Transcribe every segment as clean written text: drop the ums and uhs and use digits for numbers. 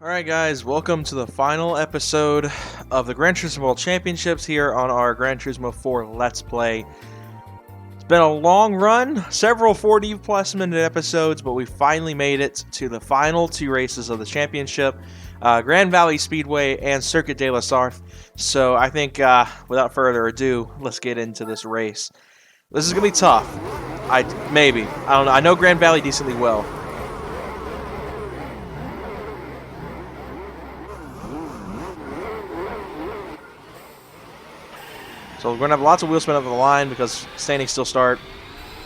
Alright guys, welcome to the final episode of the Gran Turismo World Championships here on our Gran Turismo 4 Let's Play. It's been a long run, several 40 plus minute episodes, but we finally made it to the final two races of the championship, Grand Valley Speedway and Circuit de la Sarthe. So I think without further ado, let's get into this race. This is going to be tough. I don't know. I know Grand Valley decently well. So we're going to have lots of wheel spin up the line because standing still start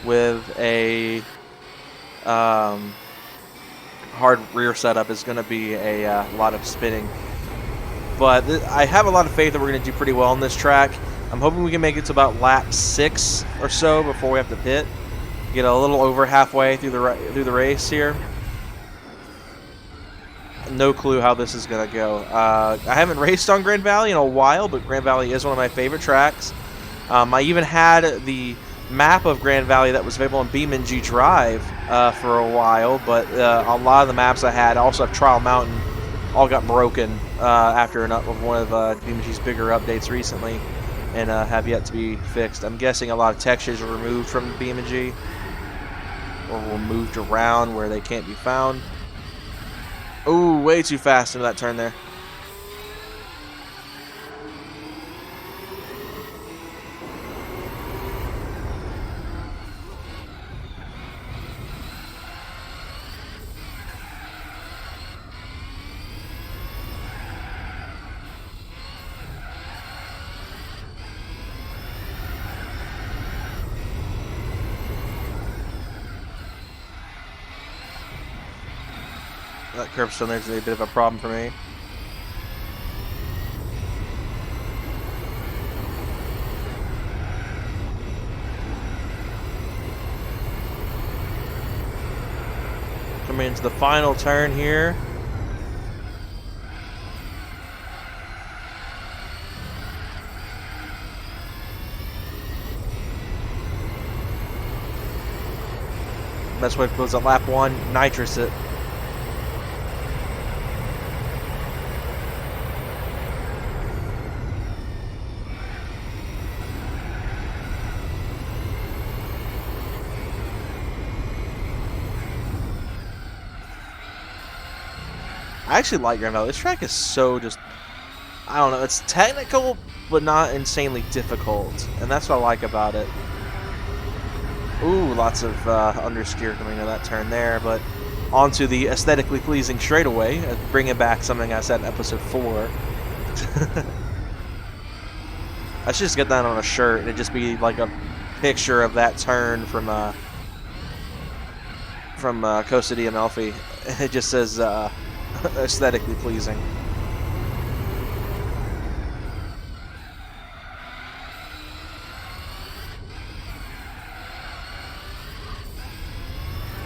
with a hard rear setup is going to be a lot of spinning. But I have a lot of faith that we're going to do pretty well on this track. I'm hoping we can make it to about lap 6 or so before we have to pit. Get a little over halfway through the race here. No clue how this is going to go. I haven't raced on Grand Valley in a while, but Grand Valley is one of my favorite tracks. I even had the map of Grand Valley that was available on BeamNG Drive for a while, but a lot of the maps I had, I also have Trial Mountain, all got broken after one of BeamNG's bigger updates recently, and have yet to be fixed. I'm guessing a lot of textures are removed from BeamNG, or were moved around where they can't be found. Ooh, way too fast into that turn there. That curbstone there's a bit of a problem for me. Coming into the final turn here. Best way to close out lap 1, nitrous it. I actually like Grand Valley. This track is so just, I don't know, it's technical, but not insanely difficult. And that's what I like about it. Ooh, lots of understeer coming into that turn there, but onto the aesthetically pleasing straightaway, bringing back something I said in episode 4. I should just get that on a shirt, and it'd just be like a picture of that turn from Costa di Amalfi. It just says, aesthetically pleasing.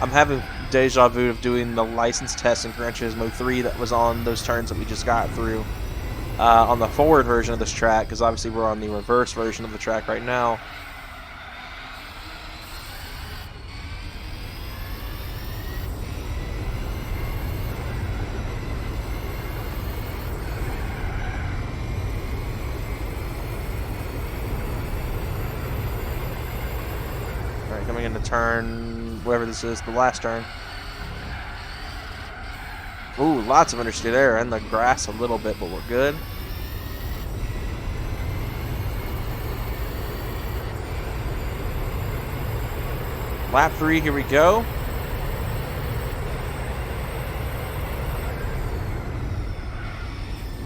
I'm having deja vu of doing the license test in Gran Turismo 3 that was on those turns that we just got through on the forward version of this track, because obviously we're on the reverse version of the track right now. Coming into turn, whatever this is, the last turn. Ooh, lots of understeer there, and the grass a little bit, but we're good. Lap 3, here we go.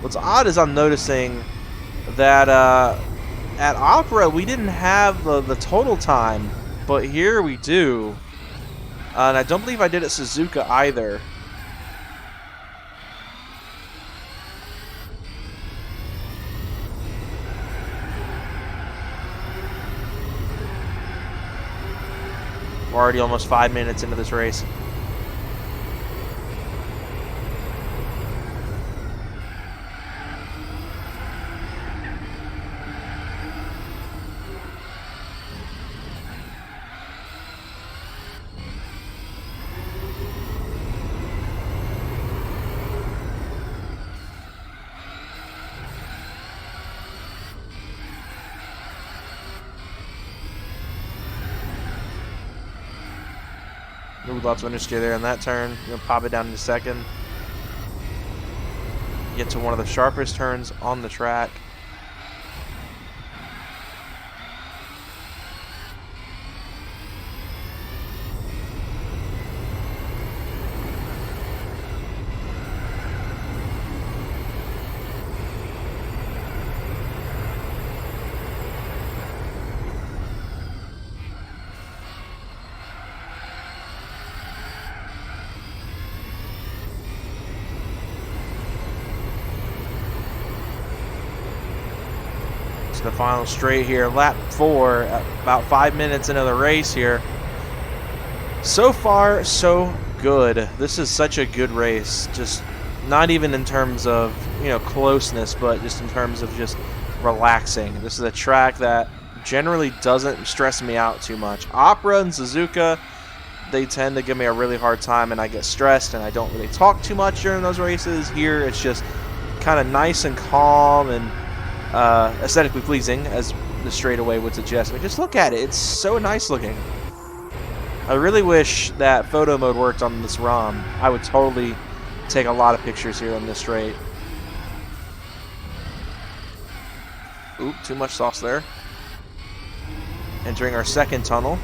What's odd is I'm noticing that at Opera we didn't have the total time. But here we do. And I don't believe I did at Suzuka either. We're already almost 5 minutes into this race. lots of understeer there in that turn. You'll pop it down in a second. Get to one of the sharpest turns on the track. The final straight here, lap 4, about 5 minutes into the race here. So far, so good. This is such a good race. Just not even in terms of, you know, closeness, but just in terms of just relaxing. This is a track that generally doesn't stress me out too much. Opera and Bazooka, they tend to give me a really hard time, and I get stressed, and I don't really talk too much during those races. Here, it's just kind of nice and calm and aesthetically pleasing, as the straightaway would suggest. I mean, just look at it. It's so nice looking. I really wish that photo mode worked on this ROM. I would totally take a lot of pictures here on this straight. Oop, too much sauce there. Entering our second tunnel.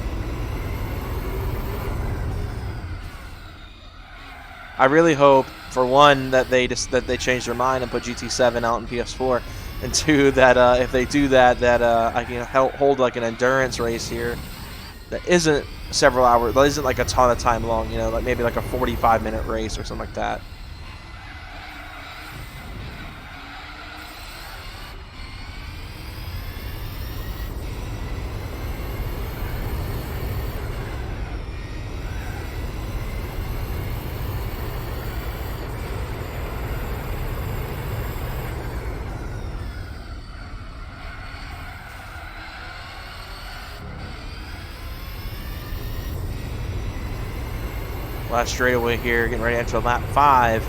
I really hope, for one, that they change their mind and put GT7 out in PS4. And 2, that if they do that, I can hold like an endurance race here that isn't several hours, that isn't like a ton of time long, you know, like maybe like a 45-minute race or something like that. Last straightaway here, getting ready to enter lap 5.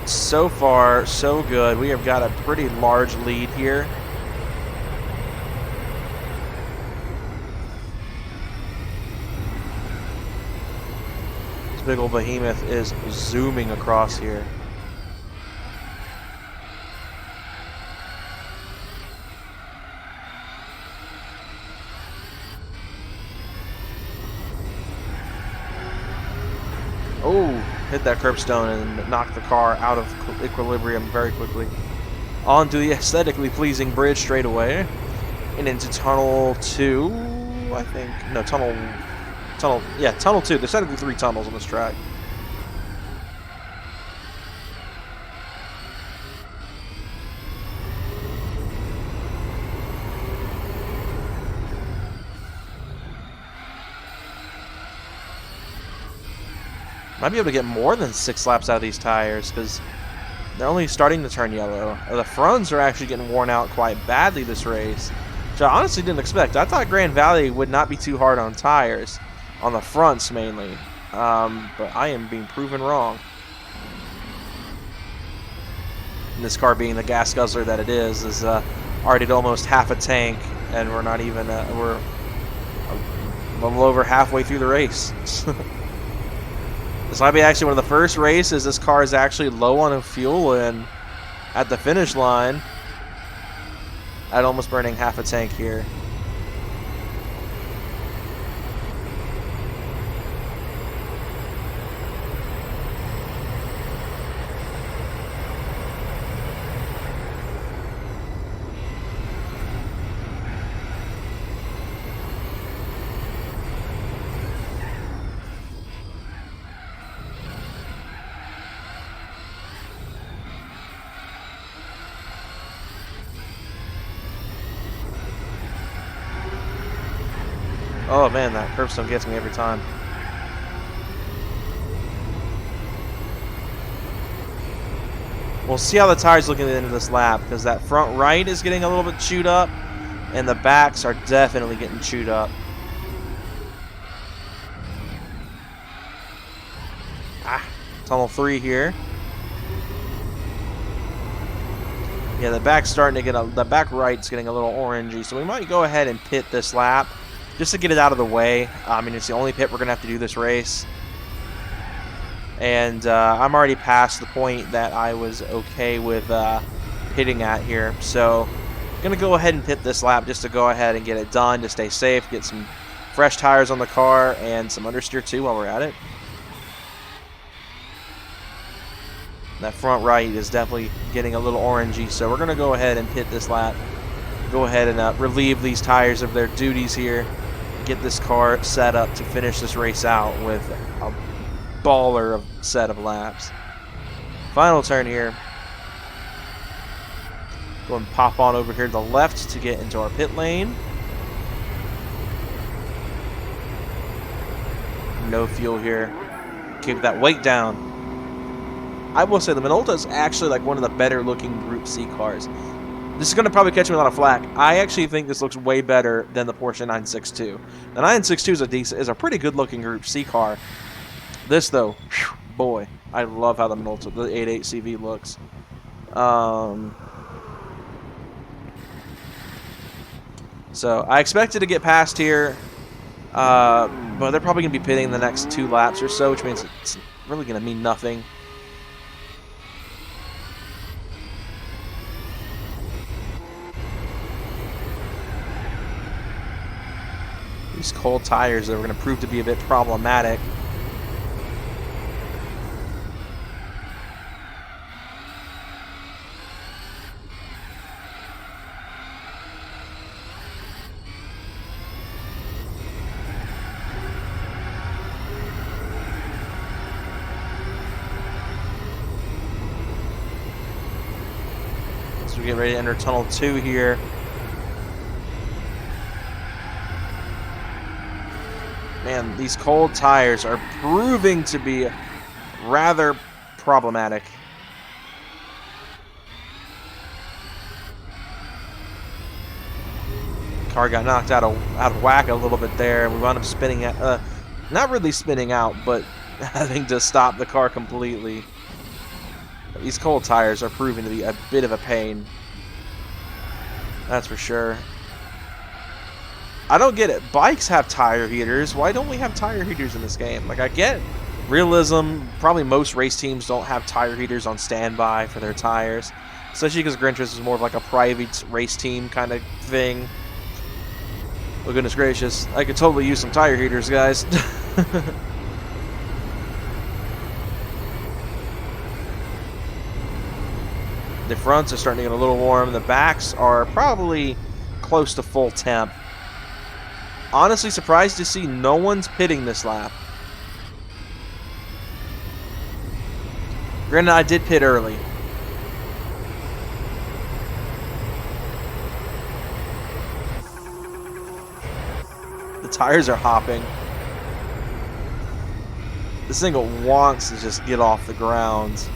So far, so good. We have got a pretty large lead here. This big old behemoth is zooming across here. Oh, hit that curbstone and knocked the car out of equilibrium very quickly. Onto the aesthetically pleasing bridge straight away. And into tunnel 2, I think. No, tunnel 2. There's technically 3 tunnels on this track. Might be able to get more than 6 laps out of these tires because they're only starting to turn yellow. The fronts are actually getting worn out quite badly this race, which I honestly didn't expect. I thought Grand Valley would not be too hard on tires, on the fronts mainly, but I am being proven wrong. And this car, being the gas guzzler that it is already at almost half a tank, and we're not even, we're a little over halfway through the race. This might be actually one of the first races this car is actually low on fuel and at the finish line at almost burning half a tank here. Oh man, that curbstone gets me every time. We'll see how the tires look at the end of this lap, because that front right is getting a little bit chewed up, and the backs are definitely getting chewed up. Tunnel 3 here. Yeah, the back's starting to get the back right's getting a little orangey, so we might go ahead and pit this lap just to get it out of the way. I mean, it's the only pit we're going to have to do this race. And I'm already past the point that I was okay with pitting at here. So I'm going to go ahead and pit this lap just to go ahead and get it done, to stay safe, get some fresh tires on the car, and some understeer too while we're at it. That front right is definitely getting a little orangey, so we're going to go ahead and pit this lap. Go ahead and relieve these tires of their duties here. Get this car set up to finish this race out with a baller of set of laps. Final turn here. Go and pop on over here to the left to get into our pit lane. No fuel here. Keep that weight down. I will say the Minolta is actually like one of the better looking Group C cars. This is going to probably catch me a lot of flack. I actually think this looks way better than the Porsche 962. The 962 is a pretty good looking Group C car. This though, whew, boy, I love how the Minolta, the 88 CV looks. So I expected to get past here, but they're probably going to be pitting the next 2 laps or so, which means it's really going to mean nothing. These cold tires that are going to prove to be a bit problematic. As we get ready to enter Tunnel 2 here. Man, these cold tires are proving to be rather problematic. Car got knocked out of whack a little bit there. We wound up spinning out, not really spinning out, but having to stop the car completely. These cold tires are proving to be a bit of a pain. That's for sure. I don't get it. Bikes have tire heaters. Why don't we have tire heaters in this game? Like, I get realism. Probably most race teams don't have tire heaters on standby for their tires. Especially because Gran Turismo is more of like a private race team kind of thing. Oh, goodness gracious. I could totally use some tire heaters, guys. The fronts are starting to get a little warm. The backs are probably close to full temp. Honestly surprised to see no one's pitting this lap. Granted, I did pit early. The tires are hopping. This thing wants to just get off the ground.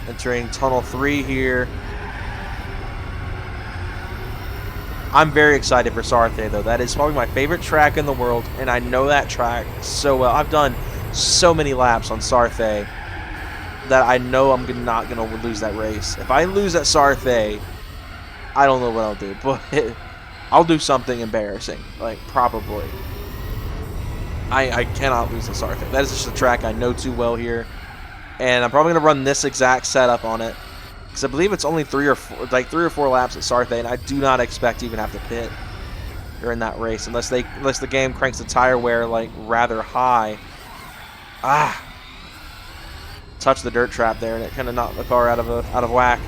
Entering Tunnel 3 here. I'm very excited for Sarthe, though. That is probably my favorite track in the world, and I know that track so well. I've done so many laps on Sarthe that I know I'm not going to lose that race. If I lose at Sarthe, I don't know what I'll do, but I'll do something embarrassing, like probably. I cannot lose at Sarthe. That is just a track I know too well here. And I'm probably going to run this exact setup on it. Because I believe it's only 3 or 4 laps at Sarthe, and I do not expect to even have to pit during that race. Unless the game cranks the tire wear like rather high. Ah. Touched the dirt trap there, and it kind of knocked the car out of whack.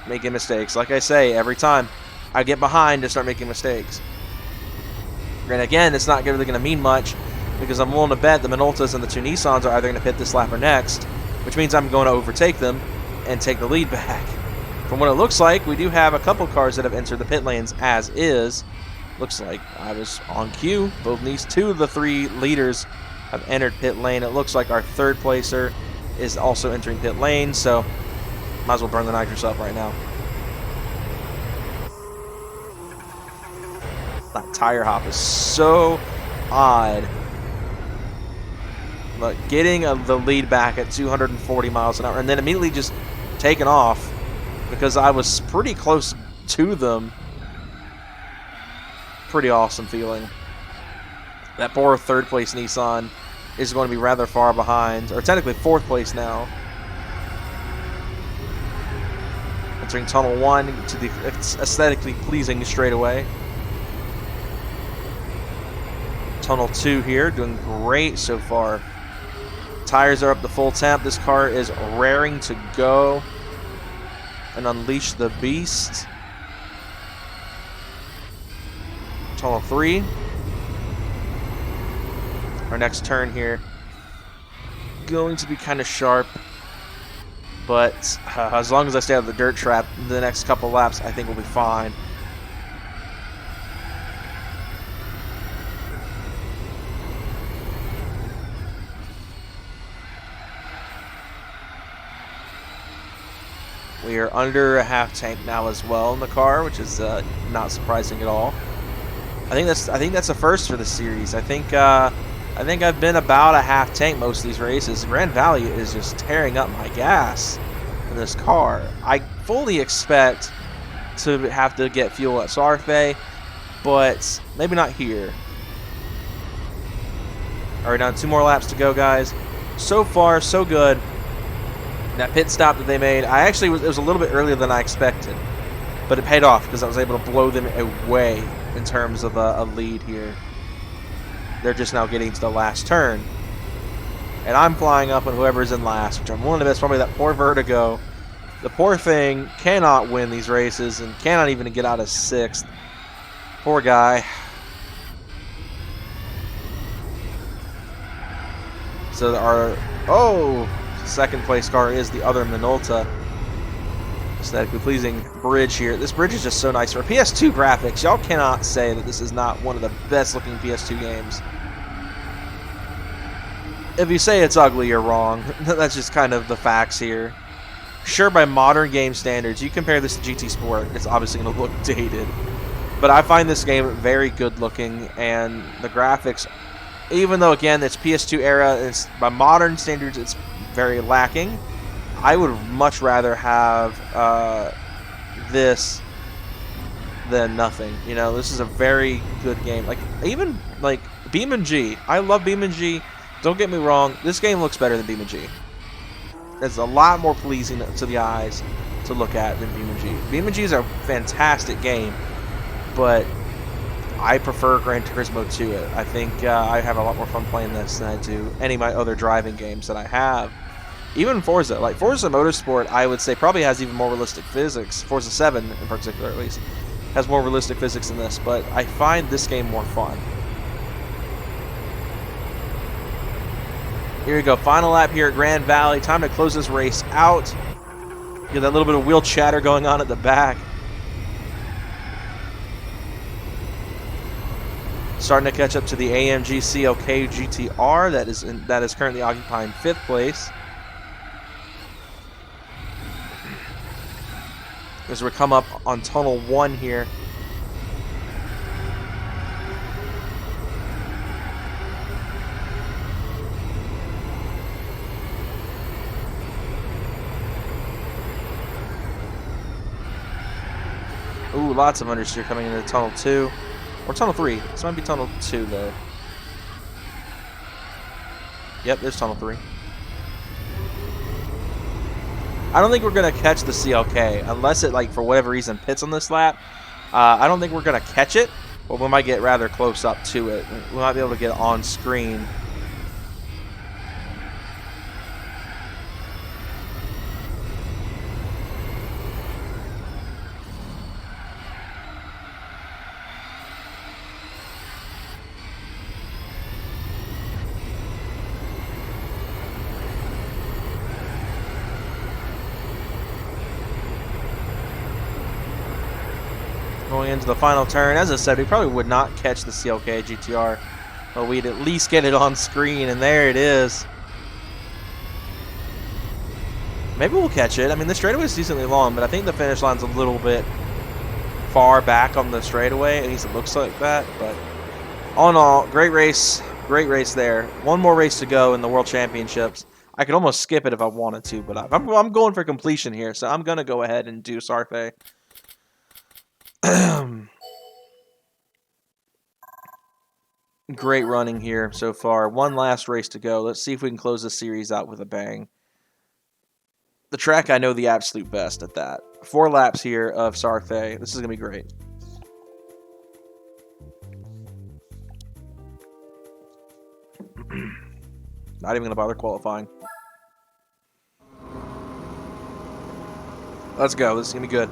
Making mistakes. Like I say, every time I get behind to start making mistakes. And again, it's not really going to mean much. Because I'm willing to bet the Minoltas and the 2 Nissans are either going to pit this lap or next, which means I'm going to overtake them and take the lead back. From what it looks like, we do have a couple cars that have entered the pit lanes as is. Looks like I was on cue. Both these 2 of the 3 leaders have entered pit lane. It looks like our 3rd placer is also entering pit lane, so might as well burn the nitrous up right now. That tire hop is so odd. But getting the lead back at 240 miles an hour and then immediately just taking off because I was pretty close to them. Pretty awesome feeling. That poor third place Nissan is going to be rather far behind, or technically fourth place now. Entering Tunnel 1 to the aesthetically pleasing straightaway. Tunnel 2 here, doing great so far. Tires are up to full temp. This car is raring to go and unleash the beast. Tunnel 3. Our next turn here. Going to be kind of sharp. But as long as I stay out of the dirt trap the next couple laps, I think we'll be fine. We are under a half tank now as well in the car, which is not surprising at all. I think that's a first for the series. I think I've been about a half tank most of these races. Grand Valley is just tearing up my gas in this car. I fully expect to have to get fuel at Sarfe, but maybe not here. All right, now 2 more laps to go, guys. So far, so good. That pit stop that they made, it was a little bit earlier than I expected, but it paid off because I was able to blow them away in terms of a lead here. They're just now getting to the last turn. And I'm flying up on whoever's in last, which I'm willing to bet is probably that poor Vertigo. The poor thing cannot win these races and cannot even get out of 6th. Poor guy. So our, second place car is the other Minolta. Aesthetically pleasing bridge here. This bridge is just so nice. For PS2 graphics, y'all cannot say that this is not one of the best looking PS2 games. If you say it's ugly, you're wrong. That's just kind of the facts here. Sure, by modern game standards, you compare this to GT Sport, it's obviously going to look dated. But I find this game very good looking, and the graphics, even though, again, it's PS2 era, it's, by modern standards, it's very lacking. I would much rather have this than nothing. You know, this is a very good game. Like, even, like, BeamNG. I love BeamNG. Don't get me wrong. This game looks better than BeamNG. It's a lot more pleasing to the eyes to look at than BeamNG. BeamNG is a fantastic game, but I prefer Gran Turismo to it. I think I have a lot more fun playing this than I do any of my other driving games that I have. Even Forza, like Forza Motorsport, I would say probably has even more realistic physics. Forza 7 in particular, at least, has more realistic physics than this, but I find this game more fun. Here we go, final lap here at Grand Valley. Time to close this race out. Get that little bit of wheel chatter going on at the back. Starting to catch up to the AMG CLK GTR that is currently occupying 5th place. As we come up on Tunnel 1 here. Ooh, lots of understeer coming into Tunnel 2. Or Tunnel 3. This might be Tunnel 2, though. Yep, there's Tunnel 3. I don't think we're going to catch the CLK, unless it, like, for whatever reason, pits on this lap. I don't think we're going to catch it, but we might get rather close up to it. We might be able to get on screen. Going into the final turn, as I said, we probably would not catch the CLK GTR, but we'd at least get it on screen, and there it is. Maybe we'll catch it. I mean, the straightaway is decently long, but I think the finish line's a little bit far back on the straightaway. At least it looks like that. But all in all, great race there. One more race to go in the World Championships. I could almost skip it if I wanted to, but I'm going for completion here, so I'm gonna go ahead and do Sarthe. Great running here so far. One last race to go. Let's see if we can close this series out with a bang. The track I know the absolute best at that. 4 laps here of Sarthe. This is going to be great. Not even going to bother qualifying. Let's go. This is going to be good.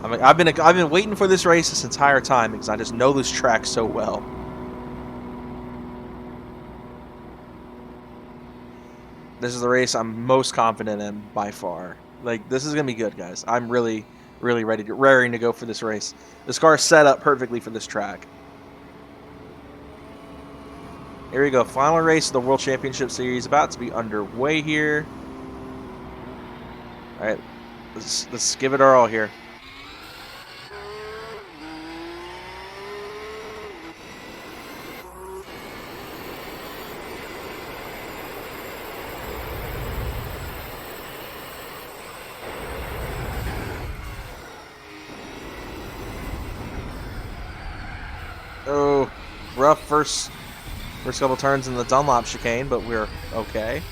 I've been waiting for this race this entire time because I just know this track so well. This is the race I'm most confident in by far. Like, this is gonna be good, guys. I'm really raring to go for this race. This car is set up perfectly for this track. Here we go. Final race of the World Championship Series about to be underway here. All right, let's give it our all here. Oh, rough first couple turns in the Dunlop chicane, but we're okay.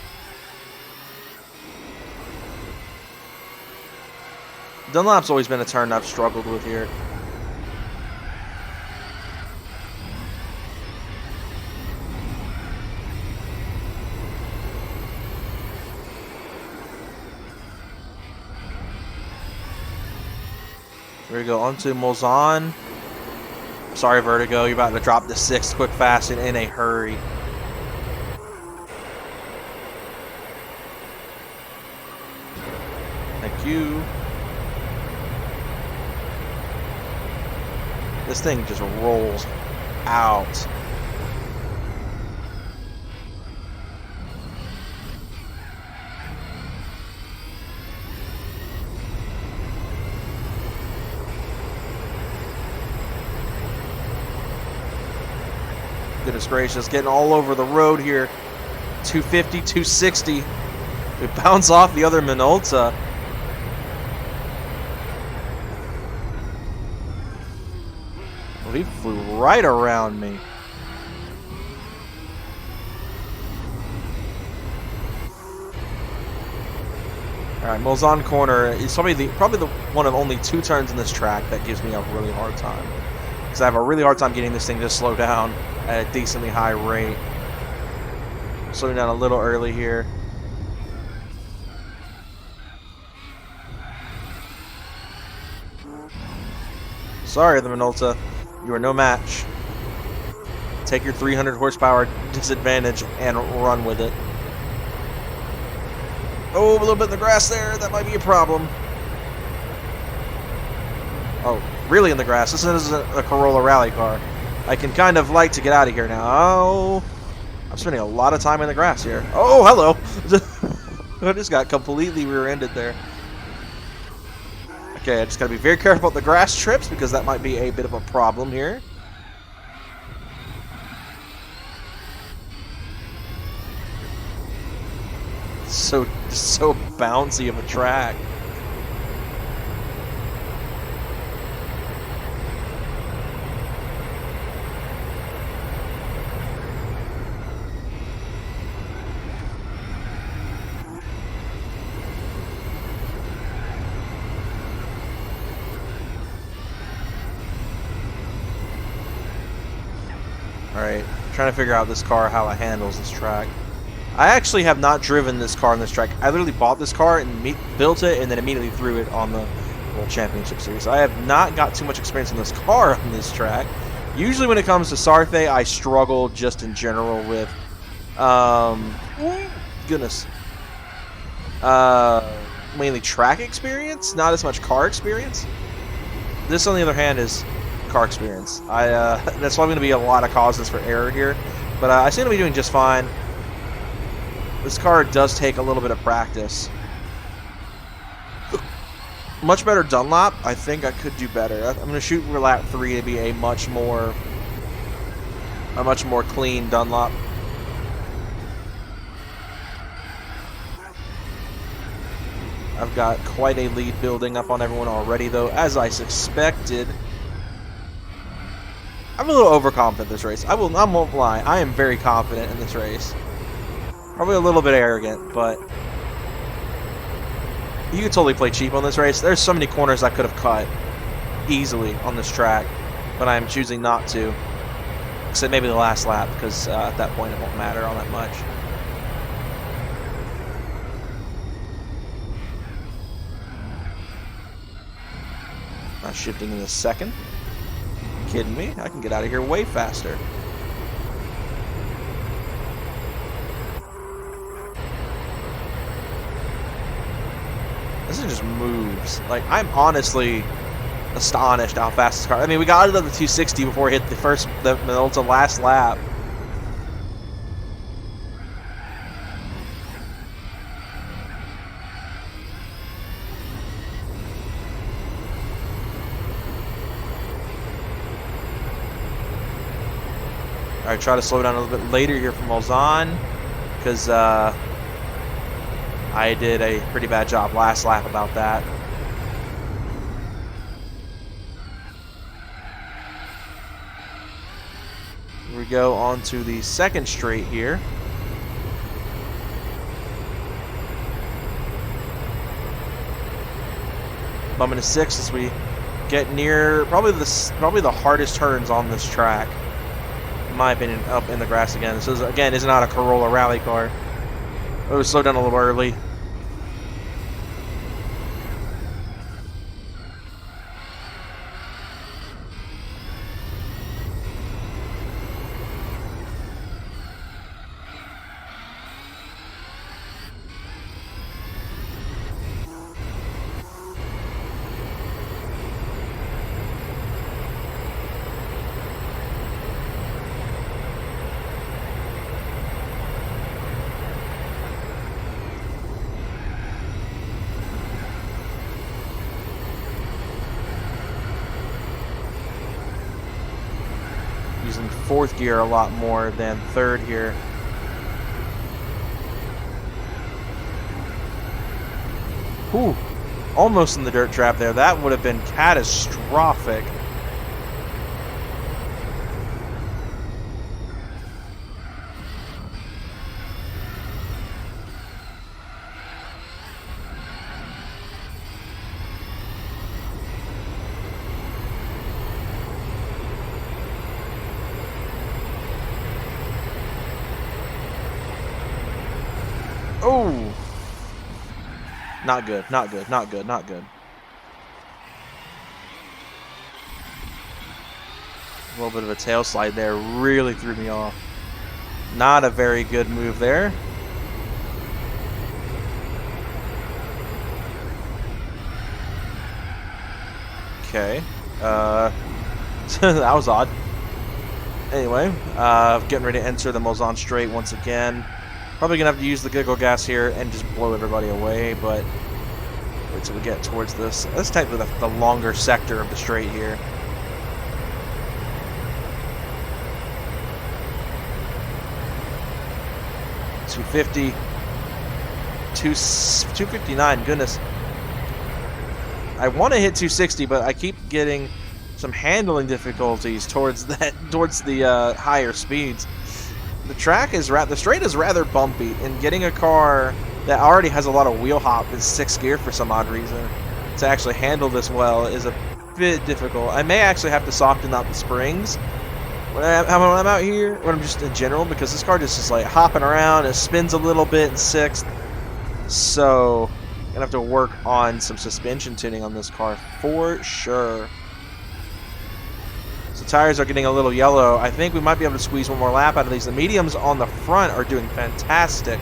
Dunlop's always been a turn I've struggled with here. Here we go, onto Molzon. Sorry, Vertigo, you're about to drop the 6th quick fast and in a hurry. Thank you. This thing just rolls out. Goodness gracious, getting all over the road here. 250, 260. We bounce off the other Minolta. Well, he flew right around me. All right, Molzon corner is probably the one of only 2 turns in this track that gives me a really hard time. Because I have a really hard time getting this thing to slow down at a decently high rate. Slowing down a little early here. Sorry, the Minolta. You are no match. Take your 300 horsepower disadvantage and run with it. Oh, a little bit in the grass there. That might be a problem. Oh, really in the grass. This isn't a Corolla rally car. I can kind of like to get out of here now. Oh, I'm spending a lot of time in the grass here. Oh, hello. I just got completely rear-ended there. Okay, I just got to be very careful about the grass trips because that might be a bit of a problem here. So bouncy of a track. Alright, trying to figure out this car, how it handles this track. I actually have not driven this car on this track. I literally bought this car and built it and then immediately threw it on the World Championship Series. I have not got too much experience on this car on this track. Usually when it comes to Sarthe, I struggle just in general with, mainly track experience, not as much car experience. This, on the other hand, is car experience. That's probably going to be a lot of causes for error here, but I seem to be doing just fine. This car does take a little bit of practice. Much better Dunlop. I think I could do better. I'm going to shoot for lap 3 to be a much more clean Dunlop. I've got quite a lead building up on everyone already, though, as I suspected. I'm a little overconfident this race. I won't lie. I am very confident in this race. Probably a little bit arrogant, but you could totally play cheap on this race. There's so many corners I could have cut easily on this track, but I'm choosing not to. Except maybe the last lap, because at that point it won't matter all that much. Not shifting in the second. Kidding me? I can get out of here way faster. This just moves. Like, I'm honestly astonished how fast this car. I mean, we got it on the 260 before it hit the last lap. I try to slow down a little bit later here from Molzon, because I did a pretty bad job last lap about that. Here we go on to the second straight here. Bumping to 6 as we get near probably the hardest turns on this track. In my opinion, up in the grass again. This is, again, is not a Corolla rally car. It was slowed down a little early. Using fourth gear a lot more than third here. Whew, almost in the dirt trap there. That would have been catastrophic. Oh, not good, not good, not good, not good. A little bit of a tail slide there really threw me off. Not a very good move there. Okay, that was odd. Anyway, getting ready to enter the Molzon straight once again. Probably gonna have to use the giggle gas here and just blow everybody away, but wait till we get towards this. That's technically the longer sector of the straight here. $250, 259. Goodness, I want to hit 260, but I keep getting some handling difficulties towards the higher speeds. The track is the straight is rather bumpy, and getting a car that already has a lot of wheel hop in 6th gear for some odd reason to actually handle this well is a bit difficult. I may actually have to soften up the springs when I'm out here, when I'm just in general, because this car just is like hopping around. It spins a little bit in 6th, so I'm gonna have to work on some suspension tuning on this car for sure. So tires are getting a little yellow. I think we might be able to squeeze one more lap out of these. The mediums on the front are doing fantastic.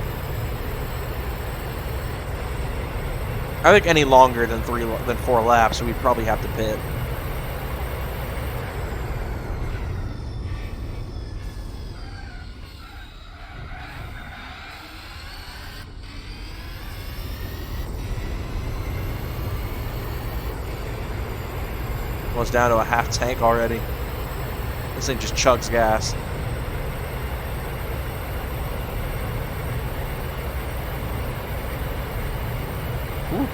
I think any longer than 4 laps, we'd probably have to pit. Almost down to a half tank already. This thing just chugs gas. Whew.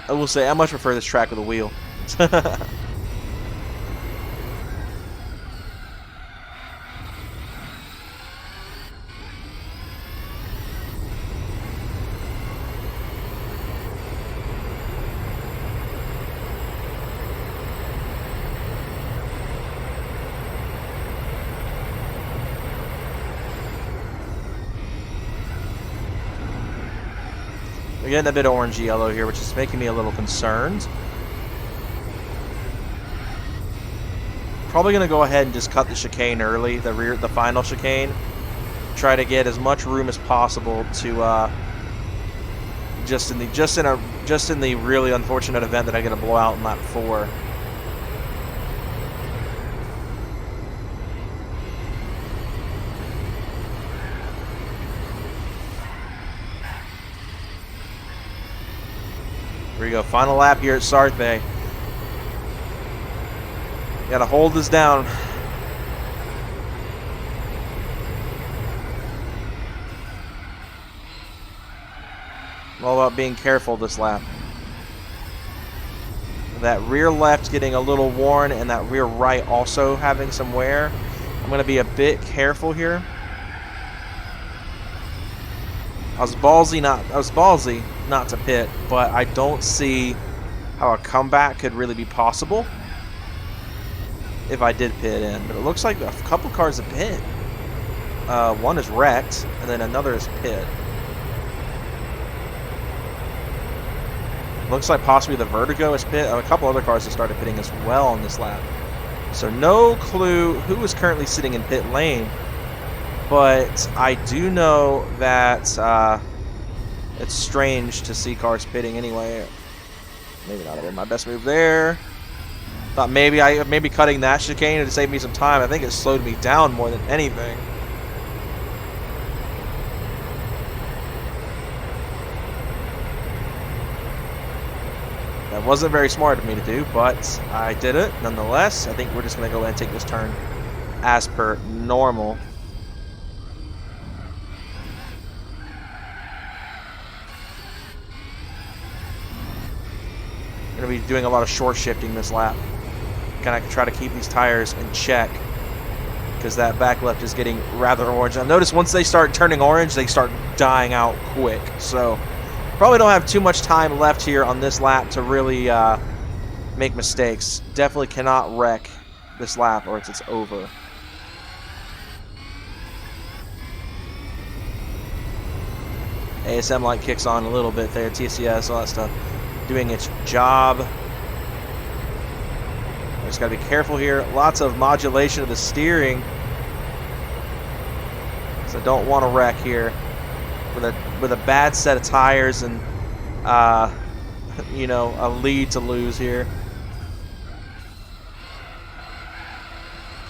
I will say, I much prefer this track with a wheel. We're getting a bit of orange yellow here, which is making me a little concerned. Probably gonna go ahead and just cut the chicane early, the final chicane. Try to get as much room as possible to just in the really unfortunate event that I get a blowout in lap 4. Here we go, final lap here at Sarthe. Gotta hold this down. All about being careful this lap. That rear left getting a little worn, and that rear right also having some wear. I'm gonna be a bit careful here. I was ballsy not to pit, but I don't see how a comeback could really be possible if I did pit in. But it looks like a couple cars have pit. One is wrecked, and then another is pit. Looks like possibly the Vertigo is pit. A couple other cars have started pitting as well on this lap. So no clue who is currently sitting in pit lane. But I do know that it's strange to see cars pitting anyway. Maybe not my best move there. Thought maybe cutting that chicane to save me some time. I think it slowed me down more than anything. That wasn't very smart of me to do, but I did it nonetheless. I think we're just going to go ahead and take this turn as per normal. Going to be doing a lot of short shifting this lap. Kind of try to keep these tires in check because that back left is getting rather orange. Now notice once they start turning orange, they start dying out quick. So probably don't have too much time left here on this lap to really make mistakes. Definitely cannot wreck this lap or it's over. ASM light kicks on a little bit there, TCS, all that stuff doing its job. Just got to be careful here. Lots of modulation of the steering. So don't want to wreck here with a bad set of tires and you know, a lead to lose here.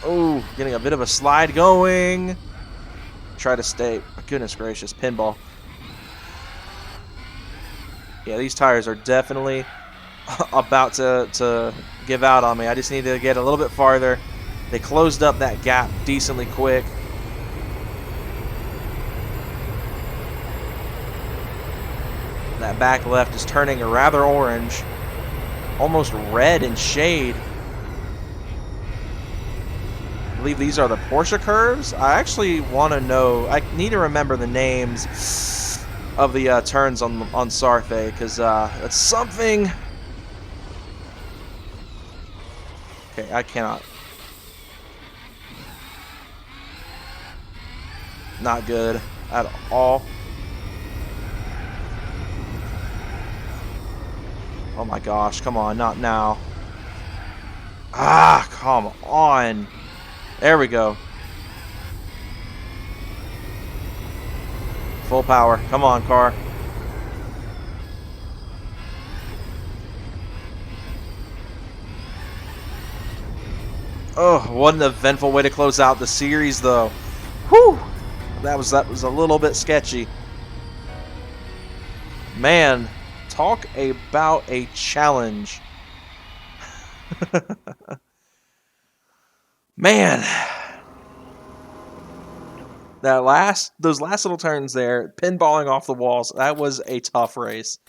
Oh, getting a bit of a slide going. Try to stay. Goodness gracious, pinball. Yeah, these tires are definitely about to give out on me. I just need to get a little bit farther. They closed up that gap decently quick. That back left is turning a rather orange, almost red in shade. I believe these are the Porsche curves. I actually want to know. I need to remember the names of the turns on Sarthe because it's something. Okay, I cannot. Not good at all. Oh my gosh, come on, not now. Ah, come on. There we go. Full power. Come on, car. Oh, what an eventful way to close out the series, though. Whew. That was a little bit sketchy. Man, talk about a challenge. Man, those last little turns there, pinballing off the walls, that was a tough race.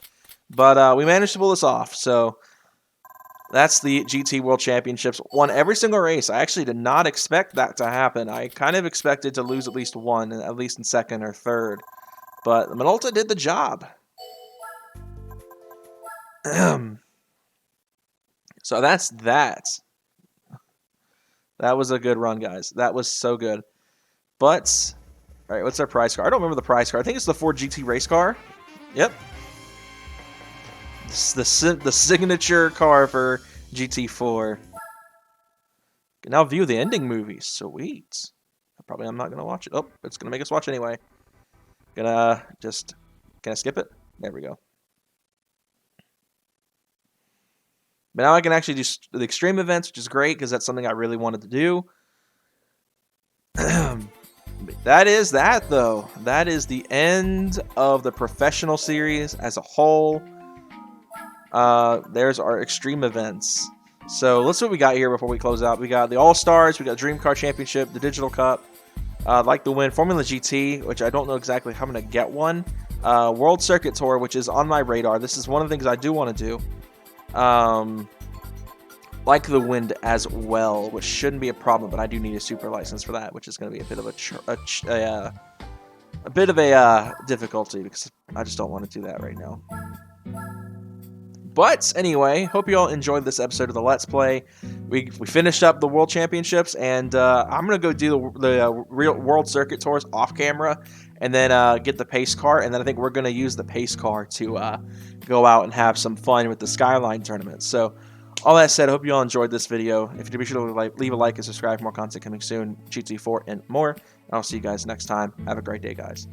But we managed to pull this off, so that's the GT World Championships. Won every single race. I actually did not expect that to happen. I kind of expected to lose at least one, at least in second or third. But Minolta did the job. So that's that. That was a good run, guys. That was so good. But, all right, what's our prize car? I don't remember the prize car. I think it's the Ford GT race car. Yep. It's the signature car for GT4. Can now view the ending movie. Sweet. I'm not going to watch it. Oh, it's going to make us watch anyway. Can I skip it? There we go. But now I can actually do the extreme events, which is great because that's something I really wanted to do. That is that, though. That is the end of the professional series as a whole. There's our extreme events. So let's see what we got here before we close out. We got the All-Stars, we got Dream Car Championship, the Digital Cup. I'd like to win Formula GT, which I don't know exactly how I'm going to get one. World Circuit Tour, which is on my radar. This is one of the things I do want to do. Like the wind as well, which shouldn't be a problem, but I do need a super license for that, which is going to be a bit of a difficulty because I just don't want to do that right now. But anyway, hope you all enjoyed this episode of the Let's Play. We finished up the World Championships, and I'm going to go do the real World Circuit Tours off camera, and then get the pace car, and then I think we're going to use the pace car to go out and have some fun with the Skyline tournament. So, all that said, I hope you all enjoyed this video. If you do, be sure to leave a like and subscribe for more content coming soon, GT4 and more. And I'll see you guys next time. Have a great day, guys.